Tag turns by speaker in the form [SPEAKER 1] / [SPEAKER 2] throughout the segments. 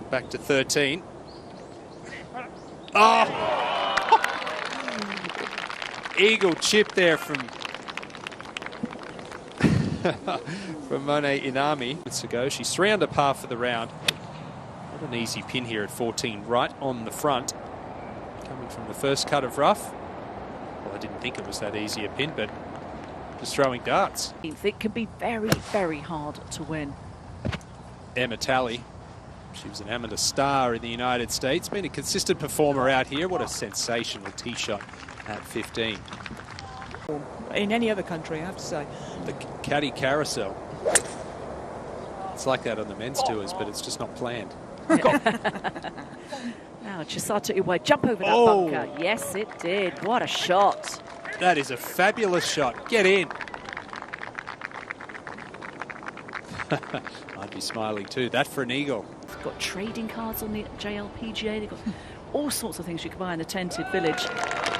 [SPEAKER 1] back to 13. Oh! Eagle chip there from from Monet Inami. Minutes ago, she's 3 under par for the round. Not an easy pin here at 14, right on the front. Coming from the first cut of rough. Well, I didn't think it was that easy a pin, but just throwing darts.
[SPEAKER 2] It can be very, very hard to win.
[SPEAKER 1] Emma Talley. She was an amateur star in the United States. Been a consistent performer out here. What a sensational tee shot at 15.
[SPEAKER 3] In any other country, I have to say.
[SPEAKER 1] The caddy carousel. It's like that on the men's tours, but it's just not planned.
[SPEAKER 2] Now, Chisato Iwai, jump over that bunker. Yes, it did. What a shot.
[SPEAKER 1] That is a fabulous shot. Get in. I'd be smiling too. That for an eagle.
[SPEAKER 2] They've got trading cards on the JLPGA. They've got all sorts of things you can buy in the tented village.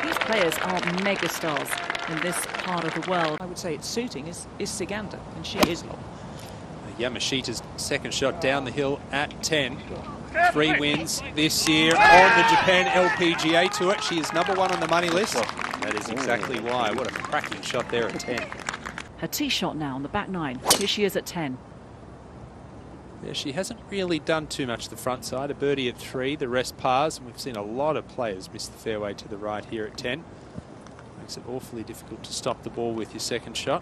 [SPEAKER 2] These players are megastars in this part of the world.
[SPEAKER 3] I would say it's suiting is Siganda, and she is long.
[SPEAKER 1] Yamashita's second shot down the hill at 10. 3 wins this year on the Japan LPGA Tour. She is #1 on the money list. That is exactly why. What a cracking shot there at 10.
[SPEAKER 2] Her tee shot now on the back 9. Here she is at 10.
[SPEAKER 1] Yeah, she hasn't really done too much the front side. A birdie at 3, the rest pars, and we've seen a lot of players miss the fairway to the right here at 10. Makes it awfully difficult to stop the ball with your second shot.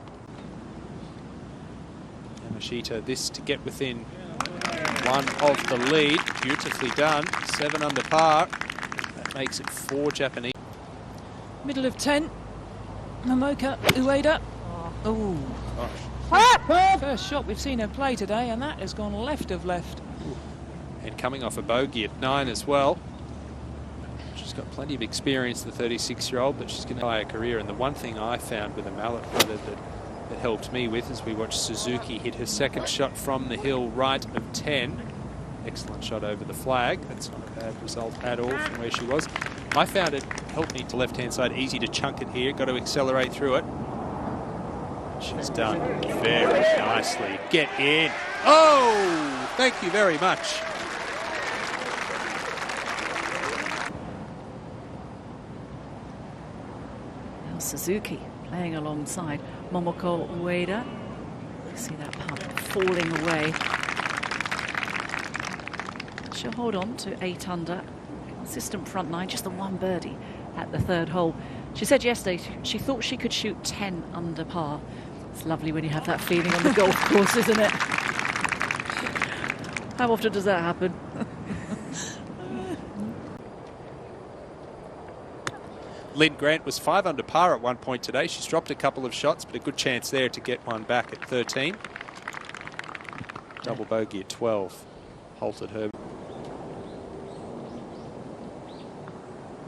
[SPEAKER 1] Yamashita, this to get within 1 of the lead. Beautifully done. 7 under par. That makes it 4 Japanese.
[SPEAKER 3] Middle of 10. Momoka Ueda. Oh. First shot we've seen her play today, and that has gone left of left.
[SPEAKER 1] And coming off a bogey at 9 as well. She's got plenty of experience, the 36-year-old, but she's going to play a career. And the one thing I found with a mallet putter that helped me with as we watched Suzuki hit her second shot from the hill right of 10. Excellent shot over the flag. That's not a bad result at all from where she was. I found it helped me to left-hand side, easy to chunk it here. Got to accelerate through it. She's done very nicely. Get in. Oh, thank you very much.
[SPEAKER 2] Now Suzuki playing alongside Momoko Ueda. You see that putt falling away. She'll hold on to 8 under. Consistent front 9, just the 1 birdie at the 3rd hole. She said yesterday she thought she could shoot 10 under par. It's lovely when you have that feeling on the golf course, isn't it? How often does that happen?
[SPEAKER 1] Lynn Grant was 5 under par at one point today. She's dropped a couple of shots, but a good chance there to get one back at 13. Double bogey at 12. Halted her.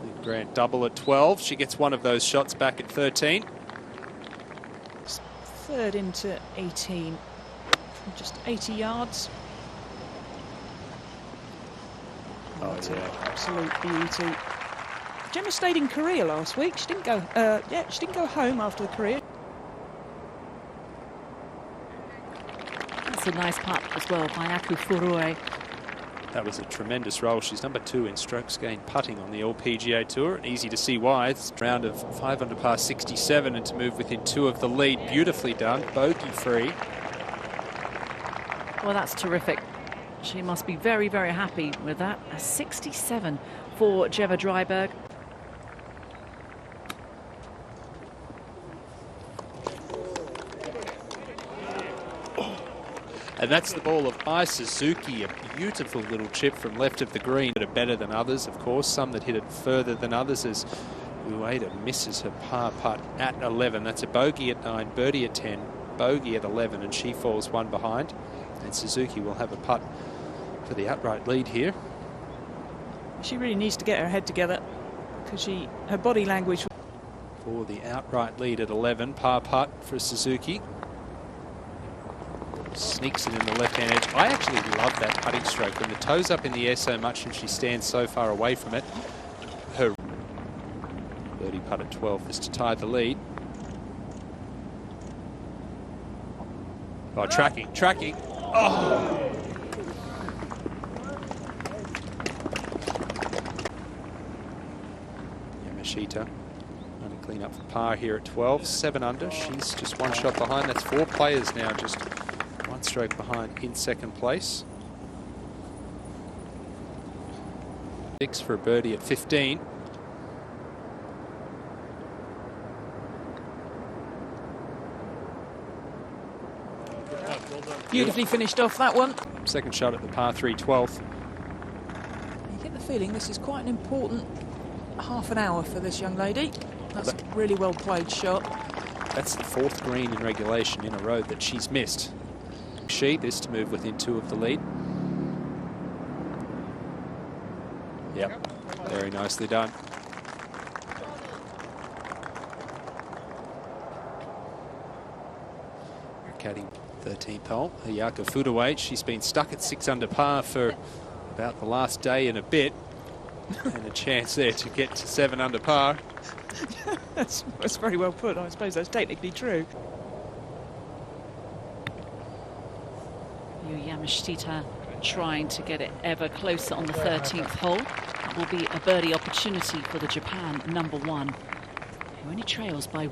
[SPEAKER 1] Lynn Grant double at 12. She gets one of those shots back at 13.
[SPEAKER 3] 3rd into 18. Just 80 yards.
[SPEAKER 1] Oh,
[SPEAKER 3] That's
[SPEAKER 1] yeah.
[SPEAKER 3] an absolute beauty. Gemma stayed in Korea last week. She didn't go. She didn't go home after the Korea.
[SPEAKER 2] That's a nice putt as well by Aku Furue.
[SPEAKER 1] That was a tremendous roll. She's #2 in strokes gained putting on the LPGA Tour. And easy to see why. It's a round of 5 under par 67 and to move within 2 of the lead. Beautifully done. Bogey free.
[SPEAKER 2] Well, that's terrific. She must be very, very happy with that. A 67 for Gemma Dryberg.
[SPEAKER 1] And that's the ball of Ai Suzuki, a beautiful little chip from left of the green that are better than others, of course. Some that hit it further than others as Ueda misses her par putt at 11. That's a bogey at 9, birdie at 10, bogey at 11, and she falls 1 behind. And Suzuki will have a putt for the outright lead here.
[SPEAKER 3] She really needs to get her head together because her body language.
[SPEAKER 1] For the outright lead at 11, par putt for Suzuki. Sneaks it in the left-hand edge. I actually love that putting stroke when the toe's up in the air so much and she stands so far away from it. Her birdie putt at 12 is to tie the lead. Oh, tracking. Oh! Yamashita. Trying to clean up for par here at 12. 7 under. She's just one shot behind. That's 4 players now, just one stroke behind in second place. 6 for a birdie at 15.
[SPEAKER 3] Beautifully finished off that one.
[SPEAKER 1] Second shot at the par 3 12th.
[SPEAKER 3] You get the feeling this is quite an important half an hour for this young lady. That's a really well played shot.
[SPEAKER 1] That's the 4th green in regulation in a row that she's missed. This to move within 2 of the lead. Yep, very nicely done. Caddy 13th hole, Ayaka Fudaway. She's been stuck at 6 under par for about the last day and a bit. And a chance there to get to 7 under par.
[SPEAKER 3] That's very well put. I suppose that's technically true.
[SPEAKER 2] Yamashita trying to get it ever closer on the 13th hole. It will be a birdie opportunity for the Japan #1, who only trails by...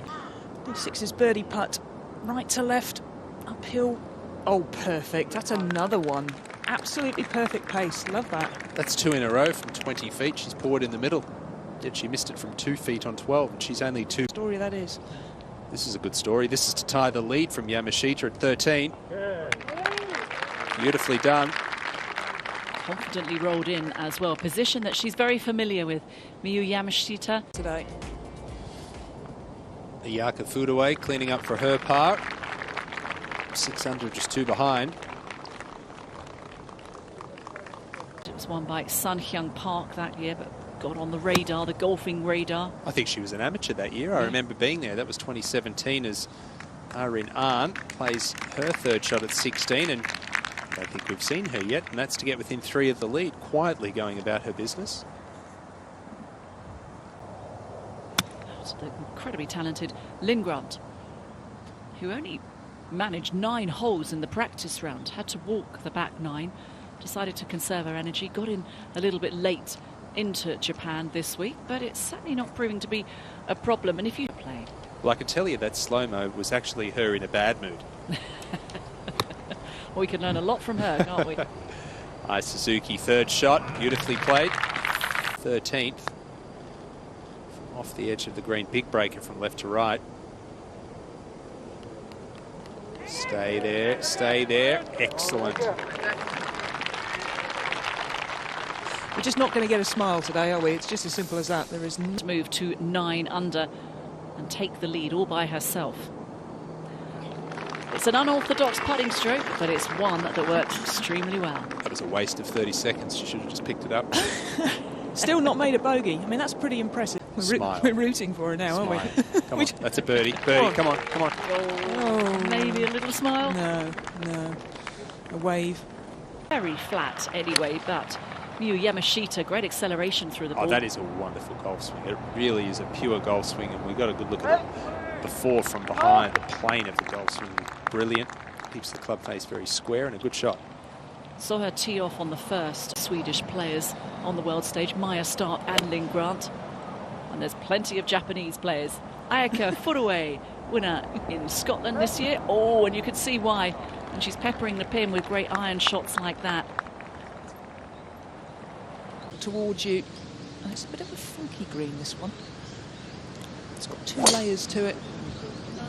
[SPEAKER 3] Six's birdie putt, right to left, uphill. Oh, perfect. That's another one. Absolutely perfect pace. Love that.
[SPEAKER 1] That's 2 in a row from 20 feet. She's poured in the middle. Yet she missed it from 2 feet on 12, and she's only 2.
[SPEAKER 3] Story that is.
[SPEAKER 1] This is a good story. This is to tie the lead from Yamashita at 13. Beautifully done.
[SPEAKER 2] Confidently rolled in as well. Position that she's very familiar with. Miyu Yamashita
[SPEAKER 3] Today.
[SPEAKER 1] Ayaka Fudaway cleaning up for her par. 6 under, just 2 behind.
[SPEAKER 2] It was won by Sun Hyung Park that year, but got on the radar, the golfing radar.
[SPEAKER 1] I think she was an amateur that year. I remember being there. That was 2017 as Arin Arndt plays her 3rd shot at 16, and I don't think we've seen her yet, and that's to get within 3 of the lead, quietly going about her business.
[SPEAKER 2] The incredibly talented Lynn Grant, who only managed 9 holes in the practice round, had to walk the back 9, decided to conserve her energy, got in a little bit late into Japan this week, but it's certainly not proving to be a problem. And if you play...
[SPEAKER 1] Well, I can tell you that slow-mo was actually her in a bad mood.
[SPEAKER 2] We can learn a lot from her, can't we?
[SPEAKER 1] Ai Suzuki, 3rd shot, beautifully played. 13th. Off the edge of the green, big breaker from left to right. Stay there, stay there. Excellent.
[SPEAKER 3] We're just not going to get a smile today, are we? It's just as simple as that. There is
[SPEAKER 2] move to 9 under and take the lead all by herself. It's an unorthodox putting stroke, but it's one that works extremely well.
[SPEAKER 1] That was a waste of 30 seconds. She should have just picked it up.
[SPEAKER 3] Still not made a bogey. I mean, that's pretty impressive. We're rooting for her now, aren't we?
[SPEAKER 1] Come on, that's a birdie. Birdie, come on, come on.
[SPEAKER 2] Oh, maybe a little smile.
[SPEAKER 3] No. A wave.
[SPEAKER 2] Very flat anyway, but Miyu Yamashita, great acceleration through the ball.
[SPEAKER 1] Oh, that is a wonderful golf swing. It really is a pure golf swing, and we got a good look at it before from behind. The plane of the golf swing, brilliant. Keeps the club face very square and a good shot.
[SPEAKER 2] Saw her tee off on the first Swedish players on the world stage, Maya Stark and Lynn Grant. And there's plenty of Japanese players. Ayaka Fudaway, winner in Scotland this year. Oh, and you can see why. And she's peppering the pin with great iron shots like that.
[SPEAKER 3] Towards you. And it's a bit of a funky green, this one. It's got 2 layers to it.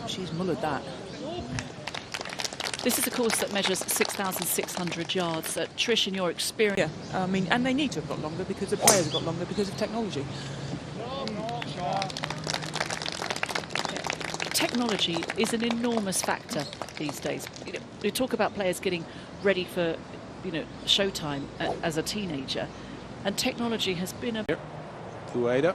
[SPEAKER 3] She's mullered that.
[SPEAKER 2] This is a course that measures 6,600 yards. Trish, in your experience...
[SPEAKER 3] Yeah, I mean, and they need to have got longer because the players have got longer because of technology.
[SPEAKER 2] Technology is an enormous factor these days. You know, we talk about players getting ready for, showtime as a teenager, and technology has been a...
[SPEAKER 1] Ueda.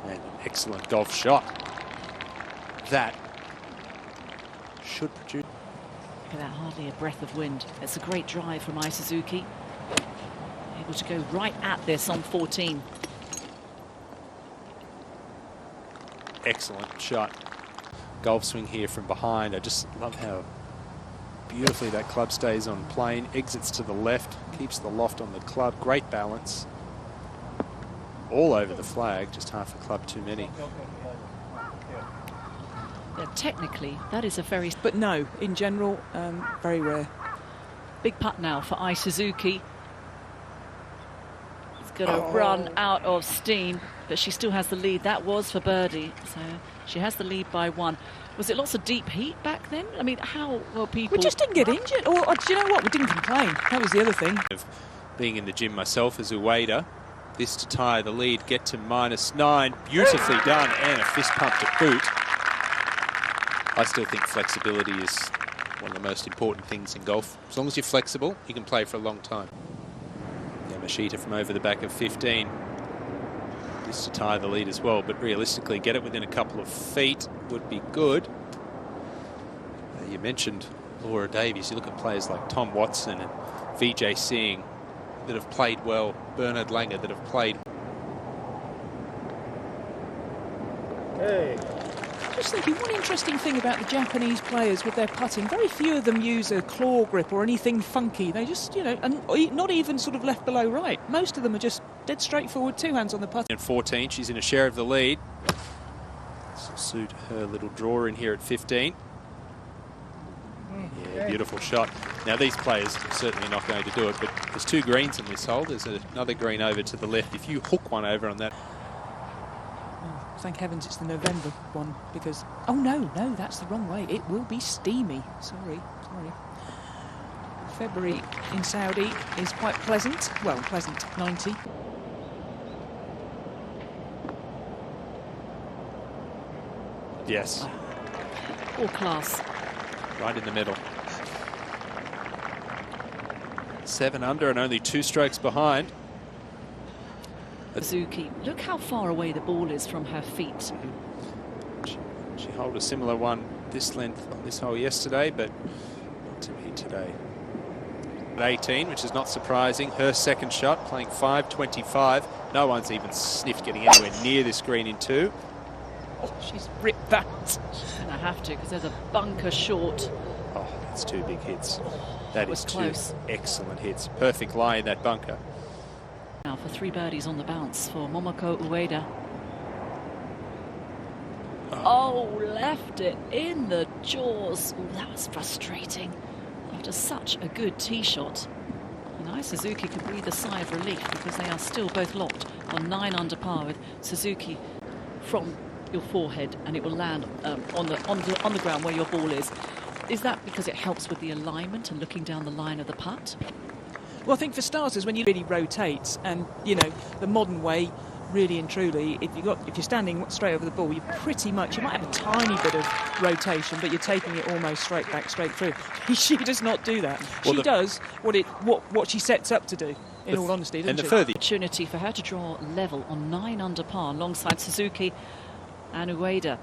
[SPEAKER 1] And an excellent golf shot. That should produce...
[SPEAKER 2] Look at that, hardly a breath of wind. It's a great drive from Ai Suzuki. Able to go right at this on 14.
[SPEAKER 1] Excellent shot. Golf swing here from behind. I just love how beautifully. That club stays on plane, exits to the left, keeps the loft on the club. Great balance. All over the flag, just half a club too many.
[SPEAKER 2] Yeah, technically, that is a very...
[SPEAKER 3] But no, in general, very rare.
[SPEAKER 2] Big putt now for Ai Suzuki. It's going to run out of steam, but she still has the lead. That was for birdie, so she has the lead by 1. Was it lots of deep heat back then? I mean, how were people...
[SPEAKER 3] We just didn't get injured. Or do you know what? We didn't complain. That was the other thing.
[SPEAKER 1] Being in the gym myself as a waiter, this to tie the lead, get to -9. Beautifully done, and a fist pump to boot. I still think flexibility is one of the most important things in golf. As long as you're flexible, you can play for a long time. Yamashita from over the back of 15. This to tie the lead as well, but realistically, get it within a couple of feet would be good. You mentioned Laura Davies. You look at players like Tom Watson and Vijay Singh that have played well, Bernard Langer that have played.
[SPEAKER 4] Hey.
[SPEAKER 3] Just thinking, one interesting thing about the Japanese players with their putting, very few of them use a claw grip or anything funky. They just, you know, and not even sort of left below right. Most of them are just dead straightforward, 2 hands on the putt.
[SPEAKER 1] In 14, she's in a share of the lead. This will suit her little draw in here at 15. Yeah, beautiful shot. Now these players are certainly not going to do it, but there's 2 greens in this hole. There's another green over to the left. If you hook one over on that...
[SPEAKER 3] Thank heavens it's the November one, because... Oh, no, that's the wrong way. It will be steamy. Sorry. February in Saudi is quite pleasant. Well, pleasant, 90.
[SPEAKER 1] Yes.
[SPEAKER 2] All class.
[SPEAKER 1] Right in the middle. 7 under and only 2 strokes behind.
[SPEAKER 2] Suzuki, look how far away the ball is from her feet.
[SPEAKER 1] She held a similar one this length on this hole yesterday, but not to me today. At 18, which is not surprising. Her second shot, playing 5.25. No one's even sniffed getting anywhere near this green in 2.
[SPEAKER 3] Oh, she's ripped that.
[SPEAKER 2] And I have to, because there's a bunker short.
[SPEAKER 1] Oh, that's 2 big hits. That is 2
[SPEAKER 2] close.
[SPEAKER 1] excellent hits. Perfect lie in that bunker.
[SPEAKER 2] Now for 3 birdies on the bounce for Momoko Ueda. Oh, left it in the jaws. Ooh, that was frustrating. After such a good tee shot. And Ai Suzuki could breathe a sigh of relief because they are still both locked on 9 under par with Suzuki from your forehead, and it will land on the ground where your ball is. Is that because it helps with the alignment and looking down the line of the putt?
[SPEAKER 3] Well, I think for starters, when you really rotate, and you know the modern way, really and truly, if you're standing straight over the ball, you might have a tiny bit of rotation, but you're taking it almost straight through. She does not do that.
[SPEAKER 1] Well,
[SPEAKER 3] she does what she sets up to do. In all honesty, doesn't she?
[SPEAKER 2] Opportunity for her to draw level on 9 under par alongside Suzuki and Ueda.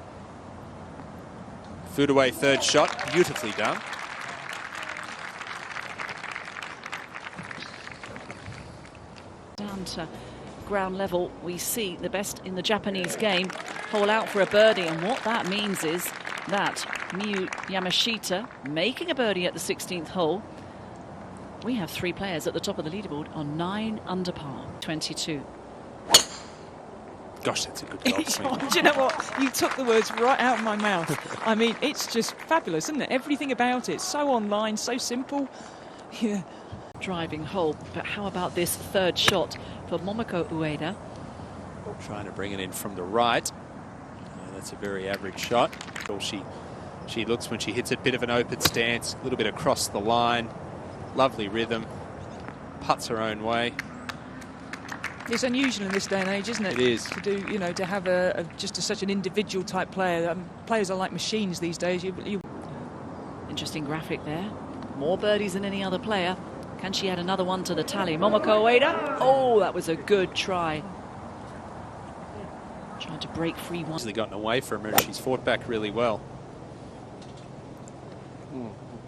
[SPEAKER 1] Foot away third shot, beautifully done.
[SPEAKER 2] Down to ground level, we see the best in the Japanese game hole out for a birdie, and what that means is that Miyu Yamashita making a birdie at the 16th hole. We have 3 players at the top of the leaderboard on 9 under par, 22.
[SPEAKER 1] Gosh, that's a good golf swing.
[SPEAKER 3] Do you know what? You took the words right out of my mouth. I mean, it's just fabulous, isn't it? Everything about it, so online, so simple. Yeah.
[SPEAKER 2] Driving hole, but how about this third shot for Momoko Ueda?
[SPEAKER 1] Trying to bring it in from the right. That's a very average shot. She looks when she hits it, bit of an open stance, a little bit across the line. Lovely rhythm. Putts her own way.
[SPEAKER 3] It's unusual in this day and age, isn't it?
[SPEAKER 1] It is.
[SPEAKER 3] To do, you know, to have such an individual type player. Players are like machines these days.
[SPEAKER 2] Interesting graphic there. More birdies than any other player. Can she add another one to the tally? Momoko Ueda. Oh, that was a good try. Trying to break free one.
[SPEAKER 1] She's gotten away from her and she's fought back really well.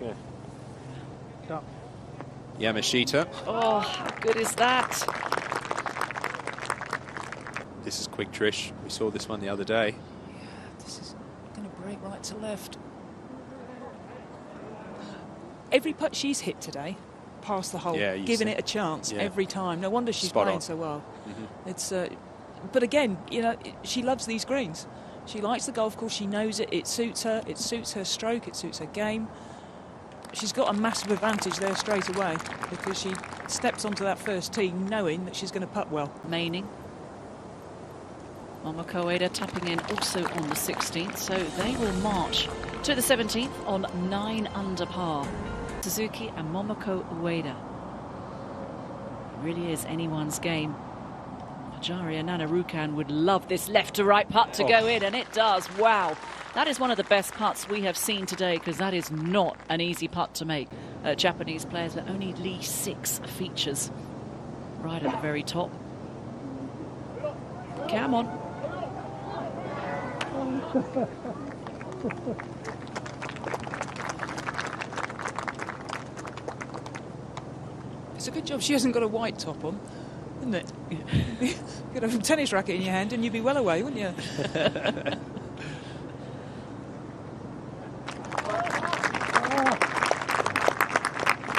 [SPEAKER 4] Okay.
[SPEAKER 1] Yamashita.
[SPEAKER 2] Oh, how good is that?
[SPEAKER 1] This is quick, Trish. We saw this one the other day.
[SPEAKER 3] This is going to break right to left. every putt she's hit today, past the hole,
[SPEAKER 1] Yeah,
[SPEAKER 3] giving it a chance every time. No wonder she's
[SPEAKER 1] Spot
[SPEAKER 3] playing
[SPEAKER 1] on.
[SPEAKER 3] so well.
[SPEAKER 1] Mm-hmm.
[SPEAKER 3] It's, but again, you know, she loves these greens. She likes the golf course. She knows it. It suits her. It suits her stroke. It suits her game. She's got a massive advantage there straight away because she steps onto that first tee knowing that she's going to putt well.
[SPEAKER 2] Remaining. Momoko Ueda tapping in also on the 16th, so they will march to the 17th on 9 under par. Suzuki and Momoko Ueda. It really is anyone's game. Ajaria Nanarukan would love this left to right putt to go in, and it does. Wow. That is one of the best putts we have seen today, because that is not an easy putt to make. Japanese players with only Lee 6 features right at the very top. Come on.
[SPEAKER 3] It's a good job she hasn't got a white top on, isn't it? You could have a tennis racket in your hand and you'd be well away, wouldn't you? I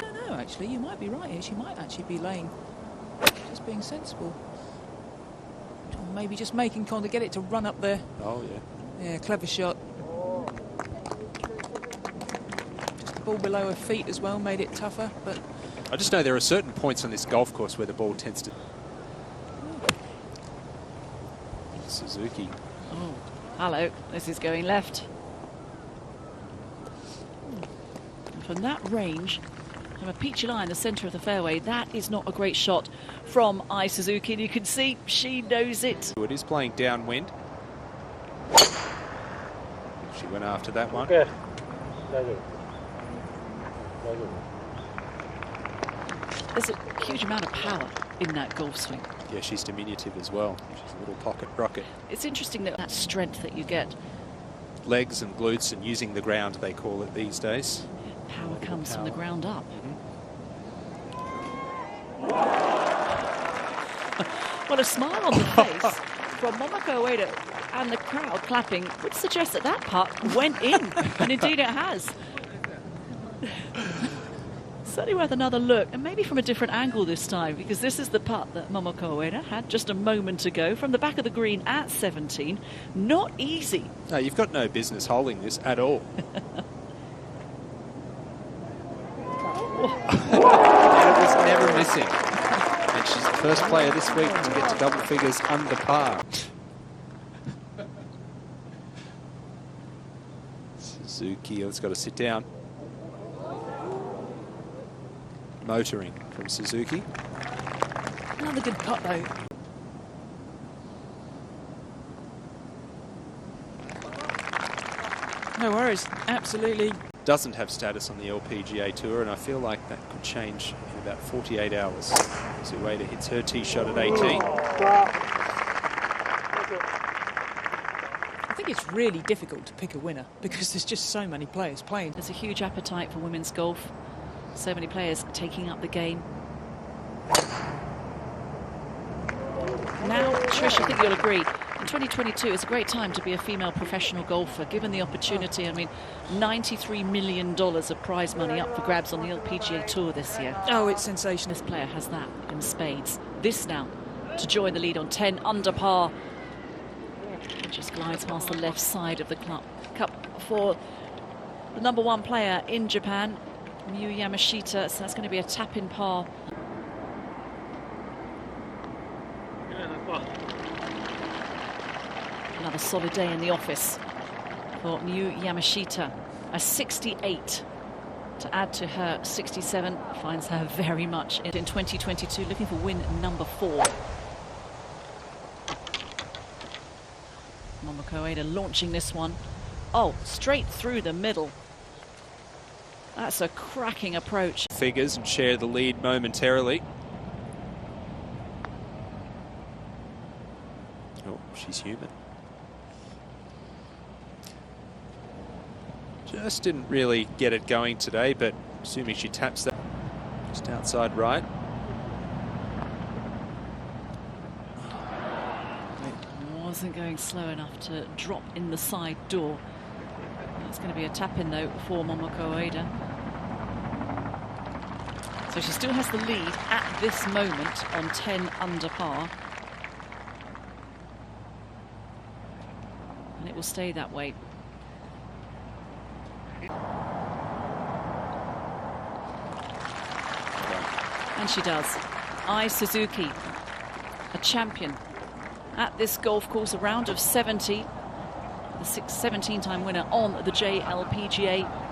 [SPEAKER 3] don't know, actually. You might be right here. She might actually be laying, just being sensible. Or maybe just making contact to get it to run up there.
[SPEAKER 1] Oh, yeah.
[SPEAKER 3] Yeah, clever shot. Just the ball below her feet as well made it tougher, but
[SPEAKER 1] I just know there are certain points on this golf course where the ball tends to... Suzuki.
[SPEAKER 2] Oh, hello. This is going left. And from that range, from a peachy line in the centre of the fairway, that is not a great shot from Ai Suzuki. And you can see she knows it.
[SPEAKER 1] It is playing downwind. She went after that one.
[SPEAKER 4] Okay. Very good. Very good.
[SPEAKER 2] There's a huge amount of power in that golf swing.
[SPEAKER 1] Yeah, she's diminutive as well. She's a little pocket rocket.
[SPEAKER 2] It's interesting that strength that you get.
[SPEAKER 1] Legs and glutes and using the ground, they call it these days.
[SPEAKER 2] Power comes from the ground up. Well, a smile on the face from Momoko Ueda and the crowd clapping would suggest that that putt went in, and indeed it has. Certainly worth another look, and maybe from a different angle this time, because this is the putt that Momoko Ueda had just a moment ago from the back of the green at 17. Not easy.
[SPEAKER 1] No, you've got no business holding this at all. And it was never missing. And she's the first player this week to get to double figures under par. Suzuki has got to sit down. Motoring from Suzuki.
[SPEAKER 3] another good putt though. No worries, absolutely.
[SPEAKER 1] Doesn't have status on the LPGA Tour, and I feel like that could change in about 48 hours. Ueda hits her tee shot at 18.
[SPEAKER 3] I think it's really difficult to pick a winner because there's just so many players playing.
[SPEAKER 2] There's a huge appetite for women's golf. So many players taking up the game. Now, Trish, I think you'll agree, in 2022 is a great time to be a female professional golfer, given the opportunity. I mean, $93 million of prize money up for grabs on the LPGA Tour this year.
[SPEAKER 3] Oh, it's sensational.
[SPEAKER 2] This player has that in spades. This now to join the lead on 10 under par. It just glides past the left side of the cup for the #1 player in Japan, Miyu Yamashita. So that's going to be a tap-in par. Another solid day in the office for Miyu Yamashita. A 68 to add to her 67 finds her very much in 2022, looking for win #4. Momoko Ueda launching this one. Oh, straight through the middle. That's a cracking approach.
[SPEAKER 1] Figures and share the lead momentarily. Oh, she's human. Just didn't really get it going today, but assuming she taps that just outside right.
[SPEAKER 2] Wasn't going slow enough to drop in the side door. That's going to be a tap in though for Momoko Ueda. So she still has the lead at this moment on 10 under par. And it will stay that way. And she does. Ai Suzuki, a champion at this golf course, a round of 70. The 17-time winner on the JLPGA